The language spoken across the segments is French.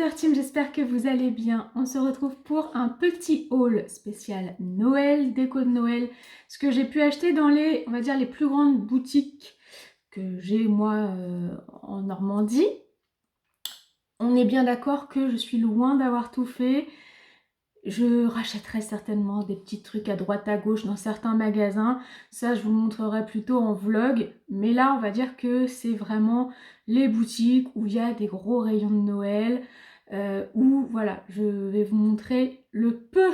leur team, j'espère que vous allez bien. On se retrouve pour un petit haul spécial Noël, déco de Noël. Ce que j'ai pu acheter dans les, on va dire, les plus grandes boutiques que j'ai moi en Normandie. On est bien d'accord que je suis loin d'avoir tout fait. Je rachèterai certainement des petits trucs à droite à gauche dans certains magasins. Ça, je vous montrerai plutôt en vlog. Mais là, on va dire que c'est vraiment les boutiques où il y a des gros rayons de Noël. Où, voilà, je vais vous montrer le peu,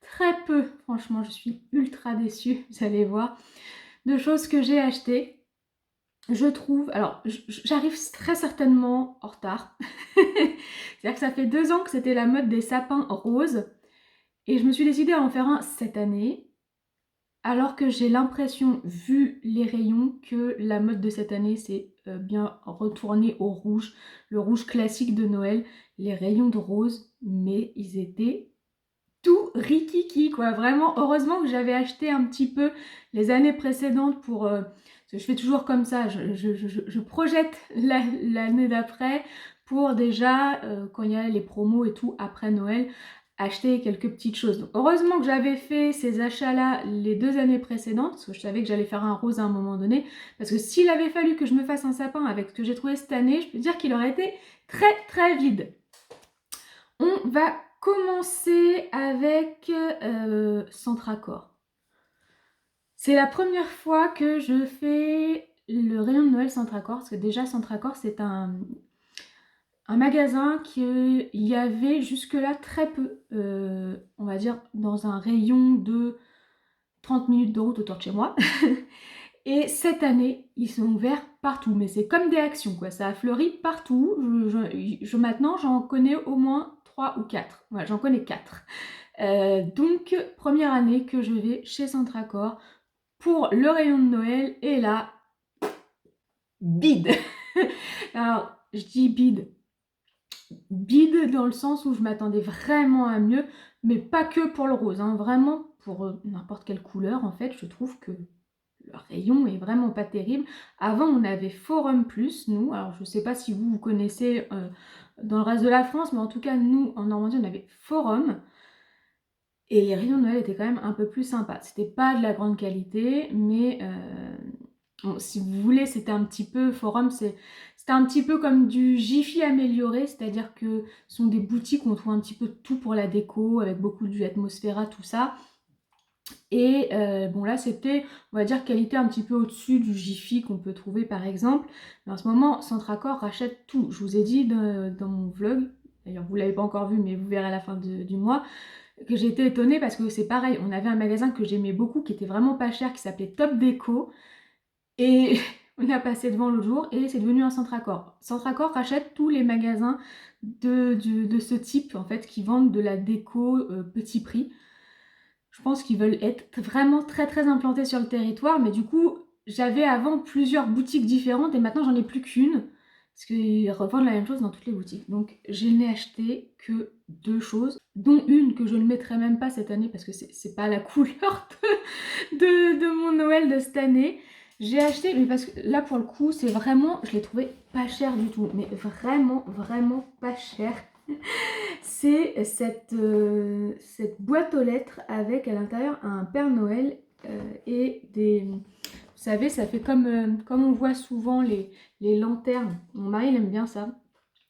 très peu, franchement, je suis ultra déçue, vous allez voir, de choses que j'ai achetées. Je trouve, alors j'arrive très certainement en retard. C'est-à-dire que ça fait 2 ans que c'était la mode des sapins roses. Et je me suis décidée à en faire un cette année, alors que j'ai l'impression, vu les rayons, que la mode de cette année c'est bien retourné au rouge, le rouge classique de Noël, les rayons de rose, mais ils étaient tout rikiki quoi, vraiment. Heureusement que j'avais acheté un petit peu les années précédentes pour... parce que je fais toujours comme ça, je projette l'année d'après pour déjà, quand il y a les promos et tout, après Noël, acheter quelques petites choses. Donc, heureusement que j'avais fait ces achats-là les 2 années précédentes, parce que je savais que j'allais faire un rose à un moment donné, parce que s'il avait fallu que je me fasse un sapin avec ce que j'ai trouvé cette année, je peux dire qu'il aurait été très très vide. On va commencer avec Centracor. C'est la première fois que je fais le rayon de Noël Centracor, parce que déjà Centracor c'est un magasin qu'il y avait jusque-là très peu, on va dire dans un rayon de 30 minutes de route autour de chez moi. Et cette année, ils sont ouverts partout, mais c'est comme des actions quoi, ça a fleuri partout. Maintenant, j'en connais au moins 3 ou 4. Voilà, j'en connais 4. Donc, première année que je vais chez Centracor pour le rayon de Noël, et là, bide. Alors, je dis bide. Bide dans le sens où je m'attendais vraiment à mieux, mais pas que pour le rose, hein, vraiment pour n'importe quelle couleur en fait, je trouve que le rayon est vraiment pas terrible. Avant on avait Forum Plus, nous, alors je sais pas si vous connaissez dans le reste de la France, mais en tout cas nous en Normandie on avait Forum, et les rayons de Noël étaient quand même un peu plus sympas. C'était pas de la grande qualité, mais bon, si vous voulez, c'était un petit peu, Forum, c'était un petit peu comme du Jiffy amélioré, c'est-à-dire que ce sont des boutiques où on trouve un petit peu tout pour la déco, avec beaucoup du Atmosphera, tout ça. Et bon là c'était, on va dire, qualité un petit peu au-dessus du Jiffy qu'on peut trouver par exemple. Mais en ce moment, Centracor rachète tout. Je vous ai dit dans mon vlog, d'ailleurs vous l'avez pas encore vu mais vous verrez à la fin du mois, que j'ai été étonnée parce que c'est pareil, on avait un magasin que j'aimais beaucoup qui était vraiment pas cher, qui s'appelait Top Déco. Et on a passé devant l'autre jour et c'est devenu un Centracor. Centracor rachète tous les magasins de ce type en fait qui vendent de la déco petit prix. Je pense qu'ils veulent être vraiment très très implantés sur le territoire, mais du coup j'avais avant plusieurs boutiques différentes et maintenant j'en ai plus qu'une parce qu'ils revendent la même chose dans toutes les boutiques. Donc je n'ai acheté que 2 choses, dont une que je ne mettrai même pas cette année parce que c'est pas la couleur de mon Noël de cette année. J'ai acheté, mais parce que là pour le coup c'est vraiment, je l'ai trouvé pas cher du tout, mais vraiment vraiment pas cher. C'est cette boîte aux lettres avec à l'intérieur un Père Noël et des... Vous savez, ça fait comme on voit souvent les lanternes. Mon mari il aime bien ça,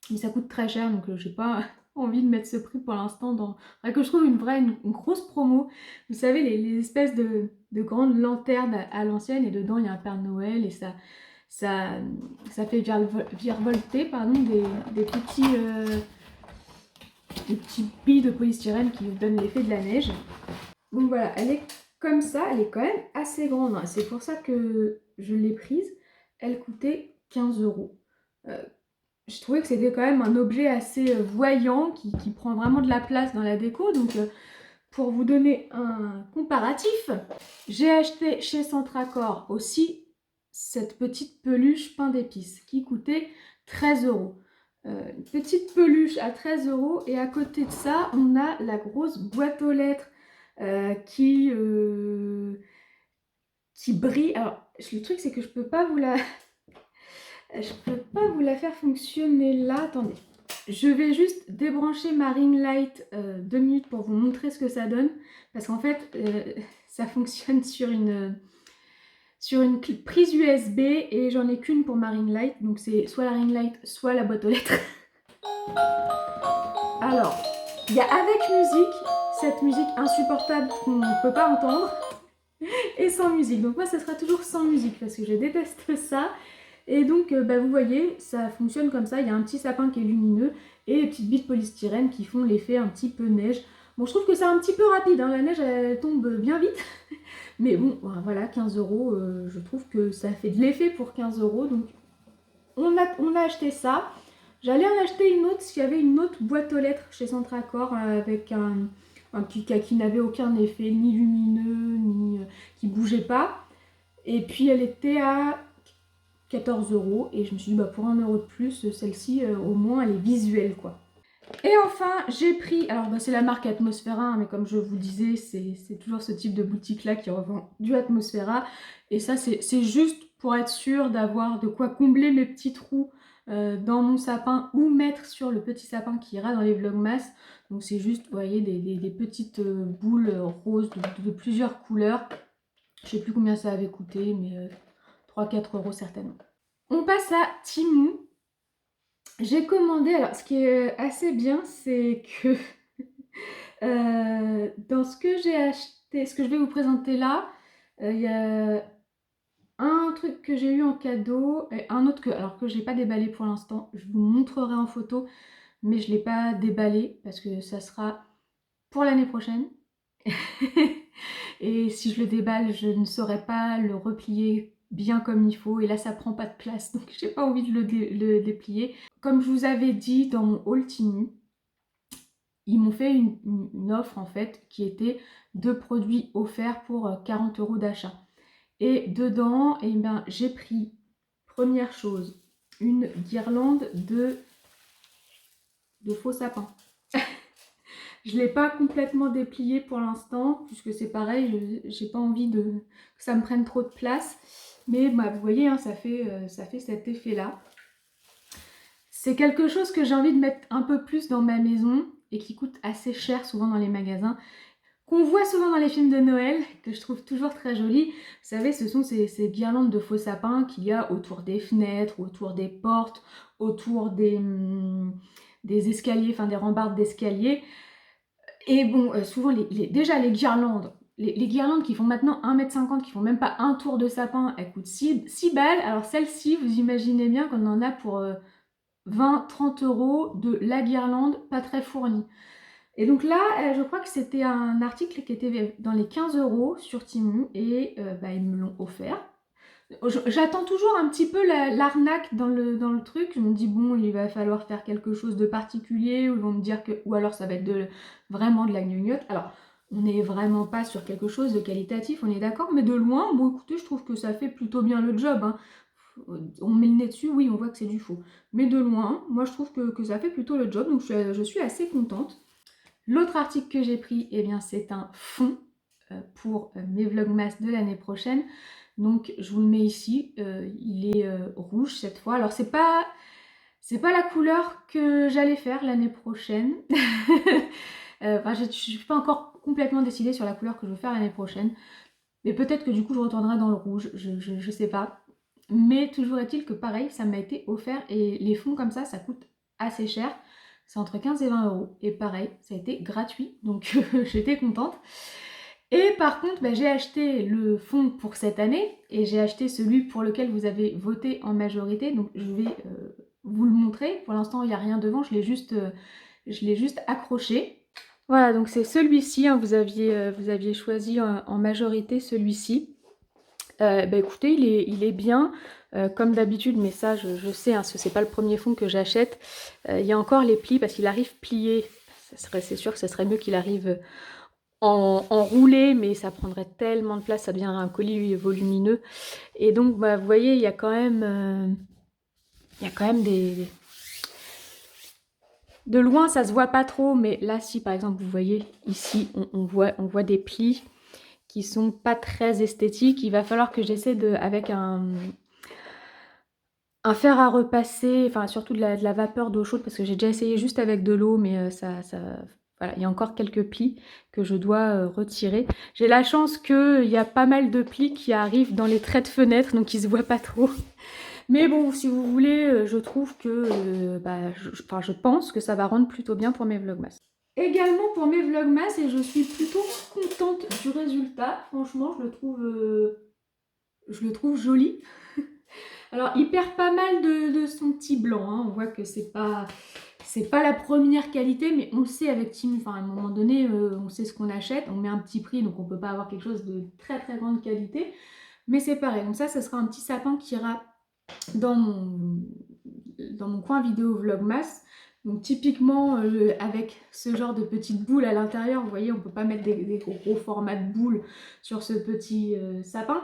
mais ça coûte très cher donc j'ai pas envie de mettre ce prix pour l'instant. Faudrait que je trouve une grosse promo. Vous savez, les espèces de grandes lanternes à l'ancienne et dedans il y a un Père Noël et ça fait virevolter pardon, des petits billes de polystyrène qui donnent l'effet de la neige. Donc voilà, elle est comme ça, elle est quand même assez grande, hein. C'est pour ça que je l'ai prise. Elle coûtait 15 €. Je trouvais que c'était quand même un objet assez voyant qui prend vraiment de la place dans la déco. Donc pour vous donner un comparatif, j'ai acheté chez Centracor aussi cette petite peluche pain d'épices qui coûtait 13 €. Une petite peluche à 13 € et à côté de ça on a la grosse boîte aux lettres qui brille. Alors le truc c'est que je peux pas vous la faire fonctionner là. Attendez, Je vais juste débrancher ma ring light 2 minutes pour vous montrer ce que ça donne. Parce qu'en fait, ça fonctionne sur une prise USB et j'en ai qu'une pour ma ring light. Donc c'est soit la ring light, soit la boîte aux lettres. Alors, il y a avec musique, cette musique insupportable qu'on ne peut pas entendre, et sans musique. Donc moi, ça sera toujours sans musique parce que je déteste ça. Et donc, vous voyez, ça fonctionne comme ça. Il y a un petit sapin qui est lumineux et les petites billes de polystyrène qui font l'effet un petit peu neige. Bon, je trouve que c'est un petit peu rapide, hein. La neige, elle tombe bien vite. Mais bon, voilà, 15 €, je trouve que ça fait de l'effet pour 15 €. Donc, on a acheté ça. J'allais en acheter une autre s'il y avait une autre boîte aux lettres chez Centracor avec un qui n'avait aucun effet, ni lumineux, ni qui bougeait pas. Et puis elle était à 14 € et je me suis dit pour 1 € de plus, celle-ci au moins elle est visuelle quoi. Et enfin j'ai pris, alors c'est la marque Atmosphera, hein, mais comme je vous disais c'est toujours ce type de boutique là qui revend du Atmosphera. Et ça c'est juste pour être sûr d'avoir de quoi combler mes petits trous dans mon sapin ou mettre sur le petit sapin qui ira dans les vlogmas. Donc c'est juste, vous voyez, des petites boules roses de plusieurs couleurs. Je sais plus combien ça avait coûté, mais 3-4 € certainement. On passe à Temu. J'ai commandé, alors ce qui est assez bien, c'est que dans ce que j'ai acheté, ce que je vais vous présenter là, il y a un truc que j'ai eu en cadeau et un autre que j'ai pas déballé pour l'instant. Je vous montrerai en photo, mais je l'ai pas déballé parce que ça sera pour l'année prochaine. Et si je le déballe, je ne saurais pas le replier bien comme il faut. Et là, ça prend pas de place, donc j'ai pas envie de le déplier. Comme je vous avais dit dans mon haul Temu, ils m'ont fait une offre en fait qui était 2 produits offerts pour 40 € d'achat. Et dedans, j'ai pris, première chose, une guirlande de faux sapins. Je ne l'ai pas complètement déplié pour l'instant, puisque c'est pareil, j'ai pas envie que ça me prenne trop de place. Mais vous voyez, hein, ça fait cet effet-là. C'est quelque chose que j'ai envie de mettre un peu plus dans ma maison et qui coûte assez cher souvent dans les magasins, qu'on voit souvent dans les films de Noël, que je trouve toujours très joli. Vous savez, ce sont ces guirlandes de faux sapins qu'il y a autour des fenêtres, autour des portes, autour des escaliers, enfin des rambardes d'escalier. Et bon, souvent, déjà les guirlandes, les guirlandes qui font maintenant 1,50 m, qui font même pas un tour de sapin, elles coûtent 6 balles. Alors celle-ci, vous imaginez bien qu'on en a pour 20-30 € de la guirlande pas très fournie. Et donc là, je crois que c'était un article qui était dans les 15 € sur Temu et ils me l'ont offert. J'attends toujours un petit peu l'arnaque dans le truc. Je me dis bon, il va falloir faire quelque chose de particulier, ou ils vont me dire que, ou alors ça va être vraiment de la gnognotte. Alors, on n'est vraiment pas sur quelque chose de qualitatif, on est d'accord, mais de loin, bon écoutez, je trouve que ça fait plutôt bien le job, hein. On met le nez dessus, oui, on voit que c'est du faux. Mais de loin, moi je trouve que ça fait plutôt le job, donc je suis assez contente. L'autre article que j'ai pris, c'est un fond pour mes vlogmas de l'année prochaine. Donc je vous le mets ici, il est rouge cette fois. Alors c'est pas la couleur que j'allais faire l'année prochaine. Je ne suis pas encore complètement décidée sur la couleur que je veux faire l'année prochaine. Mais peut-être que du coup je retournerai dans le rouge, je sais pas. Mais toujours est-il que pareil, ça m'a été offert et les fonds comme ça coûte assez cher. C'est entre 15 et 20 €. Et pareil, ça a été gratuit, donc j'étais contente. Et par contre, j'ai acheté le fond pour cette année et j'ai acheté celui pour lequel vous avez voté en majorité. Donc je vais vous le montrer. Pour l'instant, il n'y a rien devant, je l'ai juste accroché. Voilà, donc c'est celui-ci, hein, vous aviez choisi en majorité celui-ci. Écoutez, il est bien, comme d'habitude, mais ça je sais, hein, ce n'est pas le premier fond que j'achète. Il y a encore les plis parce qu'il arrive plié. C'est sûr que ce serait mieux qu'il arrive en roulé, mais ça prendrait tellement de place, ça deviendrait un colis volumineux. Et donc, vous voyez, il y a quand même des... De loin, ça se voit pas trop, mais là, si par exemple, vous voyez, ici, on voit des plis qui sont pas très esthétiques. Il va falloir que j'essaie avec un un fer à repasser, enfin surtout de la vapeur d'eau chaude parce que j'ai déjà essayé juste avec de l'eau, mais voilà, il y a encore quelques plis que je dois retirer. J'ai la chance qu'il y a pas mal de plis qui arrivent dans les traits de fenêtre, donc ils se voient pas trop. Mais bon, si vous voulez, je trouve que, je pense que ça va rendre plutôt bien pour mes vlogmas. Également pour mes vlogmas, et je suis plutôt contente du résultat. Franchement, je le trouve joli. Alors, il perd pas mal de son petit blanc, hein. On voit que c'est pas la première qualité, mais on le sait avec Temu, enfin à un moment donné, on sait ce qu'on achète, on met un petit prix, donc on peut pas avoir quelque chose de très très grande qualité. Mais c'est pareil, donc ça sera un petit sapin qui ira dans mon coin vidéo vlogmas. Donc typiquement avec ce genre de petites boules à l'intérieur, vous voyez, on peut pas mettre des gros formats de boules sur ce petit sapin.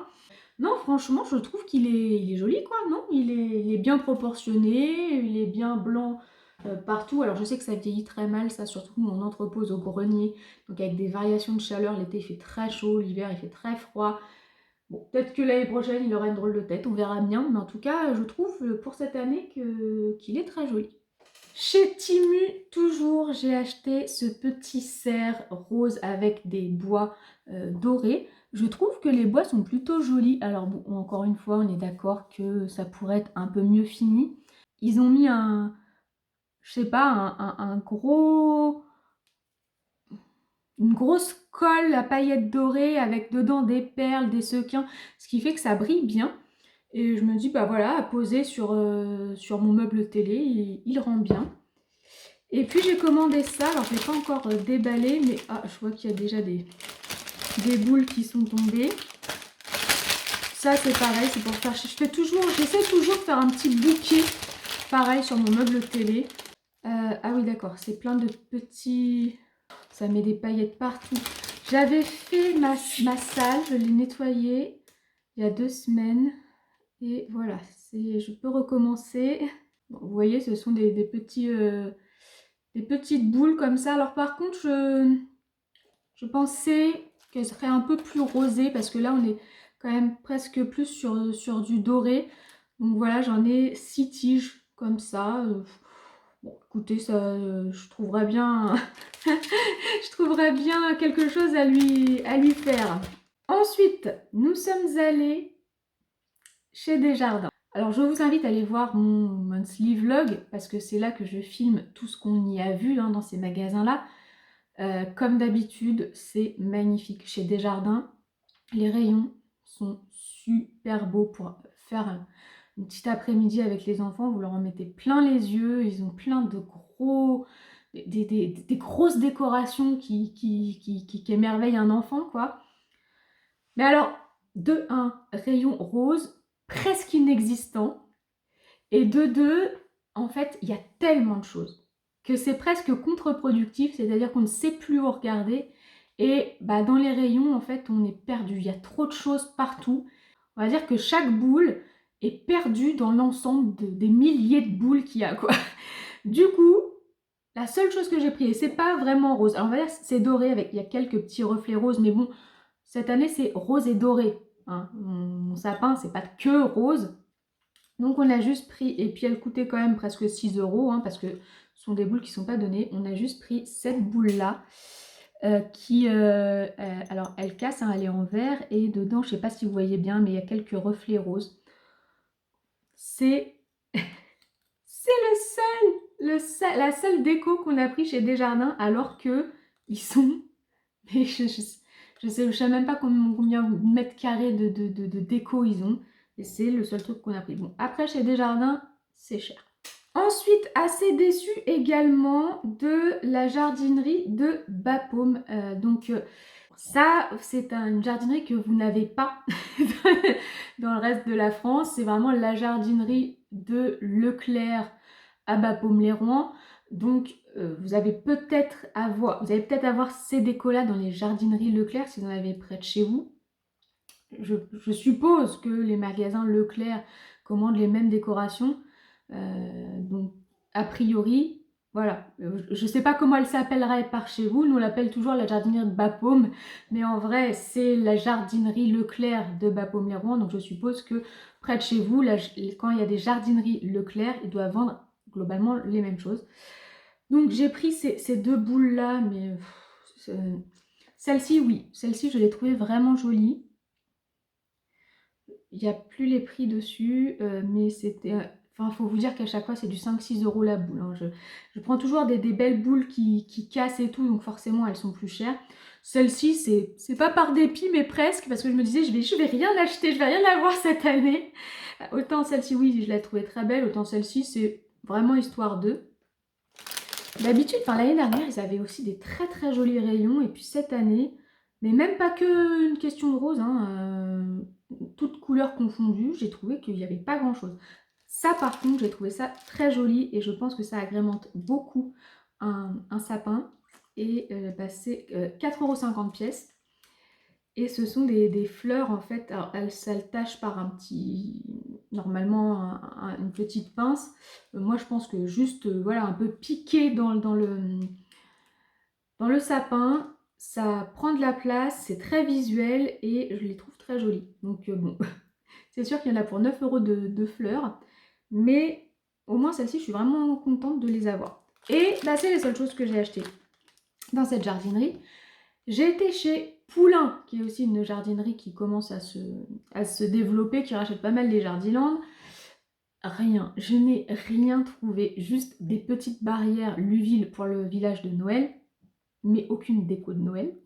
Non, franchement, je trouve il est joli, quoi, non, il est bien proportionné, il est bien blanc partout. Alors je sais que ça vieillit très mal, ça, surtout mon entrepose au grenier, donc avec des variations de chaleur, l'été il fait très chaud, l'hiver il fait très froid. Bon, peut-être que l'année prochaine il aura une drôle de tête, on verra bien, mais en tout cas, je trouve pour cette année qu'il est très joli. Chez Temu, toujours, j'ai acheté ce petit cerf rose avec des bois dorés. Je trouve que les bois sont plutôt jolis. Alors bon, encore une fois, on est d'accord que ça pourrait être un peu mieux fini. Ils ont mis je sais pas, une grosse colle à paillettes dorées avec dedans des perles, des sequins, ce qui fait que ça brille bien. Et je me dis, bah voilà, à poser sur mon meuble télé, il rend bien. Et puis j'ai commandé ça, alors je ne l'ai pas encore déballé, mais je vois qu'il y a déjà des boules qui sont tombées. Ça c'est pareil, c'est pour faire, j'essaie toujours de faire un petit bouquet, pareil sur mon meuble télé. Ah oui d'accord, c'est plein de petits, ça met des paillettes partout. J'avais fait ma salle, je l'ai nettoyée il y a 2 semaines. Et voilà, je peux recommencer. Bon, vous voyez, ce sont des petites boules comme ça. Alors par contre, je pensais qu'elle serait un peu plus rosée parce que là, on est quand même presque plus sur du doré. Donc voilà, j'en ai 6 tiges comme ça. Bon, écoutez, ça, je trouverais bien, je trouverais bien quelque chose à lui faire. Ensuite, nous sommes allés chez Desjardins. Alors je vous invite à aller voir mon monthly vlog parce que c'est là que je filme tout ce qu'on y a vu dans ces magasins-là. Comme d'habitude, c'est magnifique. Chez Desjardins, les rayons sont super beaux pour faire une petite après-midi avec les enfants. Vous leur en mettez plein les yeux. Ils ont plein de des grosses décorations qui émerveillent un enfant, quoi. Mais alors, de 1, rayon rose, presque inexistant. Et de 2, en fait, il y a tellement de choses que c'est presque contre-productif, c'est-à-dire qu'on ne sait plus où regarder. Et dans les rayons, en fait, on est perdu. Il y a trop de choses partout. On va dire que chaque boule est perdue dans l'ensemble des milliers de boules qu'il y a, quoi. Du coup, la seule chose que j'ai pris, et c'est pas vraiment rose, alors on va dire c'est doré, il y a quelques petits reflets roses, mais bon, cette année c'est rose et doré. Hein. Mon sapin, c'est pas que rose. Donc on a juste pris, et puis elle coûtait quand même presque 6 € hein, parce que ce sont des boules qui ne sont pas données. On a juste pris cette boule-là alors elle casse, hein, elle est en verre et dedans, je ne sais pas si vous voyez bien, mais il y a quelques reflets roses. C'est la seule déco qu'on a pris chez Desjardins alors que ils sont... Mais je sais même pas combien de mètres carrés de déco ils ont. Et c'est le seul truc qu'on a pris. Bon, après chez Desjardins, c'est cher. Ensuite, assez déçue également de la jardinerie de Bapaume. Ça, c'est une jardinerie que vous n'avez pas dans le reste de la France. C'est vraiment la jardinerie de Leclerc à Bapaume-les-Rouen. Donc, vous allez peut-être avoir ces décos-là dans les jardineries Leclerc si vous en avez près de chez vous. Je suppose que les magasins Leclerc commandent les mêmes décorations. Donc, a priori, Voilà, je sais pas comment elle s'appellerait par chez vous, nous on l'appelle toujours la jardinerie de Bapaume, mais en vrai c'est la jardinerie Leclerc de Bapaume-les-Rouen, donc je suppose que près de chez vous, quand il y a des jardineries Leclerc, ils doivent vendre globalement les mêmes choses. Donc j'ai pris ces deux boules là, mais celle-ci oui, celle-ci je l'ai trouvée vraiment jolie. Il n'y a plus les prix dessus, mais c'était... Enfin, il faut vous dire qu'à chaque fois, c'est du 5-6 euros la boule. Hein. Je prends toujours des belles boules qui cassent et tout, donc forcément, elles sont plus chères. Celle-ci, c'est pas par dépit, mais presque, parce que je me disais, je vais rien acheter, je vais rien avoir cette année. Autant celle-ci, oui, je la trouvais très belle, autant celle-ci, c'est vraiment histoire d'eux. D'habitude, enfin, l'année dernière, ils avaient aussi des très très jolis rayons, et puis cette année, mais même pas que une question de rose, hein, toutes couleurs confondues, j'ai trouvé qu'il n'y avait pas grand chose. Ça par contre, j'ai trouvé ça très joli et je pense que ça agrémente beaucoup un sapin. Et bah, c'est 4,50 € pièce. Et ce sont des fleurs en fait, alors elles s'attachent par un petit, normalement une petite pince. Moi je pense que juste voilà, un peu piqué dans le sapin, ça prend de la place, c'est très visuel et je les trouve très jolies. Donc bon, c'est sûr qu'il y en a pour 9 € de fleurs, mais au moins celles-ci, je suis vraiment contente de les avoir. Et bah, c'est les seules choses que j'ai achetées dans cette jardinerie. J'ai été chez Poulain, qui est aussi une jardinerie qui commence à se développer, qui rachète pas mal les Jardiland. Rien, je n'ai rien trouvé, juste des petites barrières Luville pour le village de Noël, mais aucune déco de Noël.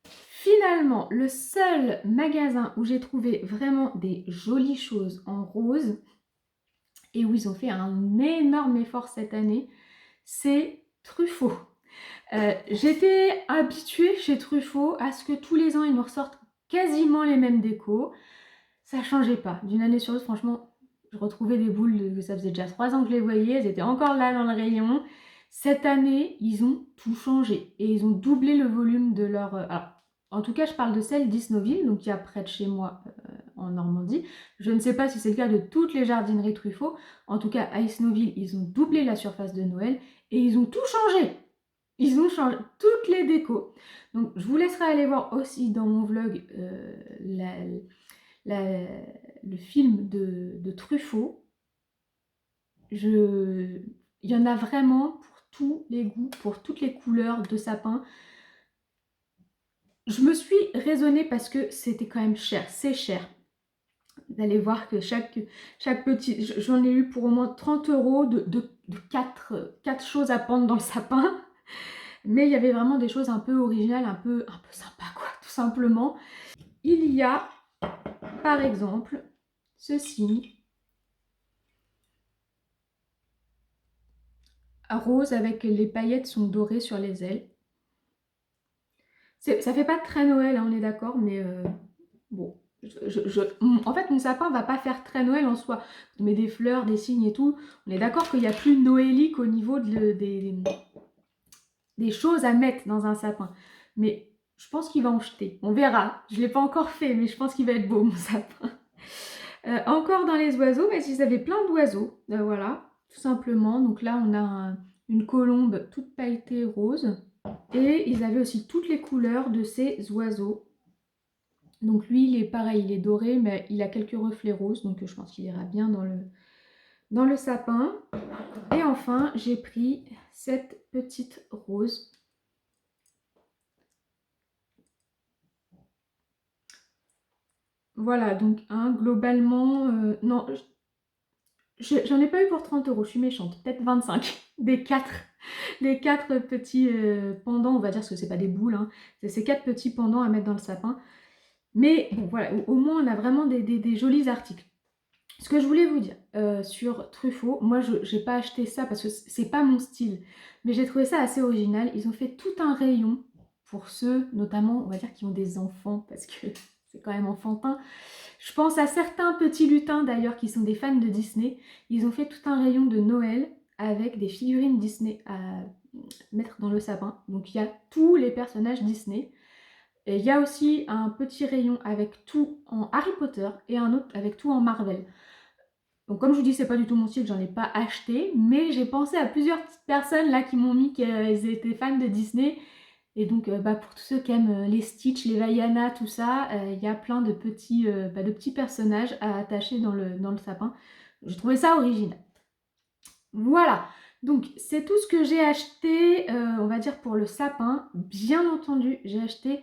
Finalement, le seul magasin où j'ai trouvé vraiment des jolies choses en rose et où ils ont fait un énorme effort cette année, c'est Truffaut. J'étais habituée chez Truffaut à ce que tous les ans ils nous ressortent quasiment les mêmes décos. Ça changeait pas. D'une année sur l'autre, franchement, je retrouvais des boules que ça faisait déjà 3 ans que je les voyais, elles étaient encore là dans le rayon. Cette année, ils ont tout changé et ils ont doublé le volume de leur... alors, en tout cas, je parle de celle d'Isnoville, donc qui est près de chez moi en Normandie. Je ne sais pas si c'est le cas de toutes les jardineries Truffaut. En tout cas, à Isnoville, ils ont doublé la surface de Noël et ils ont tout changé. Ils ont changé toutes les décos. Donc, je vous laisserai aller voir aussi dans mon vlog le film de Truffaut. Il y en a vraiment pour tous les goûts, pour toutes les couleurs de sapin. Je me suis raisonnée parce que c'était quand même cher, c'est cher. Vous allez voir que chaque petit... J'en ai eu pour au moins 30 € de 4 choses à pendre dans le sapin. Mais il y avait vraiment des choses un peu originales, un peu sympa quoi, tout simplement. Il y a, par exemple, ceci. Rose avec les paillettes sont dorées sur les ailes. Ça fait pas très Noël, hein, on est d'accord, mais bon. En fait, mon sapin va pas faire très Noël en soi. Je mets des fleurs, des cygnes et tout. On est d'accord qu'il n'y a plus noélique au niveau des choses à mettre dans un sapin. Mais je pense qu'il va en jeter. On verra. Je ne l'ai pas encore fait, mais je pense qu'il va être beau, mon sapin. Encore dans les oiseaux, mais ils avaient plein d'oiseaux. Voilà, tout simplement. Donc là, on a une colombe toute pailletée rose. Et ils avaient aussi toutes les couleurs de ces oiseaux. Donc lui, il est pareil, il est doré, mais il a quelques reflets roses. Donc je pense qu'il ira bien dans le sapin. Et enfin, j'ai pris cette petite rose. Voilà, donc globalement, non, j'en ai pas eu pour 30 €, je suis méchante, peut-être 25 des 4 petits pendants, on va dire, parce que c'est pas des boules, hein, c'est ces 4 petits pendants à mettre dans le sapin. Mais bon, voilà, au moins on a vraiment des jolis articles. Ce que je voulais vous dire sur Truffaut, moi je n'ai pas acheté ça parce que c'est pas mon style, mais j'ai trouvé ça assez original. Ils ont fait tout un rayon pour ceux, notamment, on va dire, qui ont des enfants, parce que c'est quand même enfantin. Je pense à certains petits lutins d'ailleurs qui sont des fans de Disney. Ils ont fait tout un rayon de Noël avec des figurines Disney à mettre dans le sapin. Donc il y a tous les personnages Disney. Et il y a aussi un petit rayon avec tout en Harry Potter et un autre avec tout en Marvel. Donc comme je vous dis, c'est pas du tout mon style, j'en ai pas acheté, mais j'ai pensé à plusieurs petites personnes j'en ai pas acheté, mais j'ai pensé à plusieurs petites personnes là qui m'ont mis qu'elles étaient fans de Disney. Et donc pour tous ceux qui aiment les Stitch, les Vaiana, tout ça, il y a plein de petits personnages à attacher dans le sapin. J'ai trouvé ça original. Voilà, donc c'est tout ce que j'ai acheté, on va dire pour le sapin. Bien entendu, j'ai acheté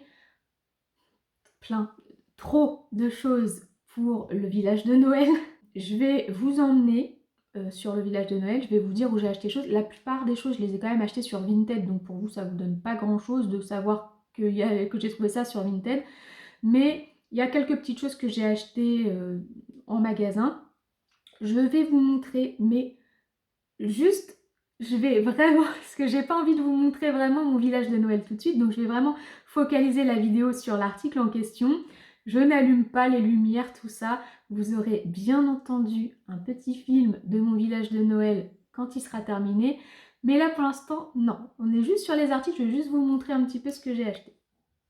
trop de choses pour le village de Noël. Je vais vous emmener sur le village de Noël, je vais vous dire où j'ai acheté les choses. La plupart des choses, je les ai quand même achetées sur Vinted, donc pour vous, ça vous donne pas grand chose de savoir que j'ai trouvé ça sur Vinted. Mais il y a quelques petites choses que j'ai achetées en magasin. Je vais vous montrer, mais juste, je vais vraiment, parce que j'ai pas envie de vous montrer vraiment mon village de Noël tout de suite, donc je vais vraiment focaliser la vidéo sur l'article en question. Je n'allume pas les lumières, tout ça. Vous aurez bien entendu un petit film de mon village de Noël quand il sera terminé. Mais là, pour l'instant, non. On est juste sur les articles, je vais juste vous montrer un petit peu ce que j'ai acheté.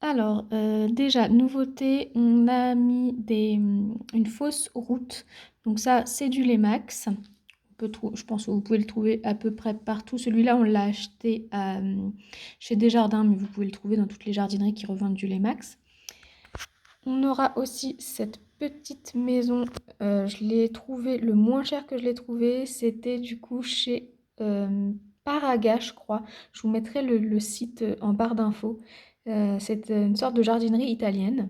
Alors, déjà, nouveauté, on a mis une fausse route. Donc ça, c'est du Lemax. Je pense que vous pouvez le trouver à peu près partout. Celui-là, on l'a acheté chez Desjardins, mais vous pouvez le trouver dans toutes les jardineries qui revendent du Lemax. On aura aussi cette petite maison. Je l'ai trouvé, le moins cher que je l'ai trouvé, c'était du coup chez Paraga, je crois. Je vous mettrai le site en barre d'infos. C'est une sorte de jardinerie italienne.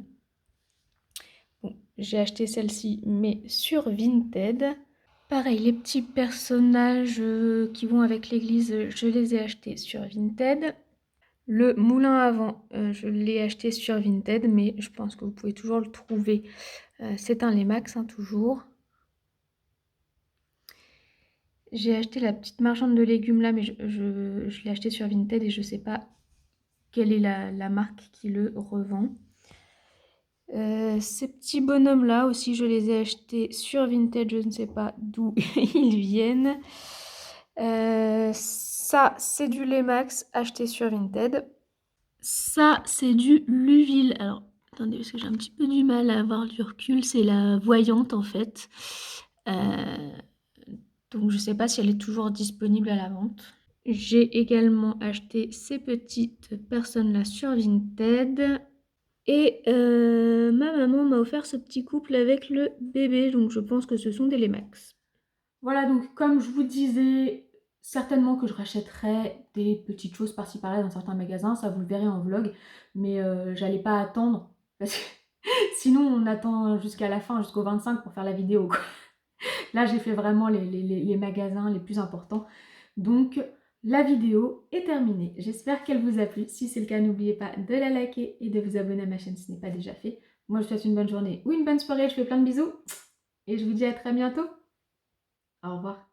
Bon, j'ai acheté celle-ci, mais sur Vinted. Pareil, les petits personnages qui vont avec l'église, je les ai achetés sur Vinted. Le moulin à vent, je l'ai acheté sur Vinted, mais je pense que vous pouvez toujours le trouver. C'est un Lemax, hein, toujours. J'ai acheté la petite marchande de légumes là, mais je l'ai acheté sur Vinted et je ne sais pas quelle est la marque qui le revend. Ces petits bonhommes là aussi, je les ai achetés sur Vinted, je ne sais pas d'où ils viennent. Ça, c'est du Lemax acheté sur Vinted. Ça, c'est du Luville. Alors, attendez, parce que j'ai un petit peu du mal à avoir du recul. C'est la voyante, en fait. Donc, je ne sais pas si elle est toujours disponible à la vente. J'ai également acheté ces petites personnes-là sur Vinted. Et ma maman m'a offert ce petit couple avec le bébé. Donc, je pense que ce sont des Lemax. Voilà, donc comme je vous disais, certainement que je rachèterai des petites choses par-ci par-là dans certains magasins, ça vous le verrez en vlog, mais j'allais pas attendre, parce que sinon on attend jusqu'à la fin, jusqu'au 25 pour faire la vidéo, quoi. Là j'ai fait vraiment les magasins les plus importants, donc la vidéo est terminée. J'espère qu'elle vous a plu, si c'est le cas n'oubliez pas de la liker et de vous abonner à ma chaîne si ce n'est pas déjà fait. Moi je vous souhaite une bonne journée ou une bonne soirée, je fais plein de bisous, et je vous dis à très bientôt. Au revoir.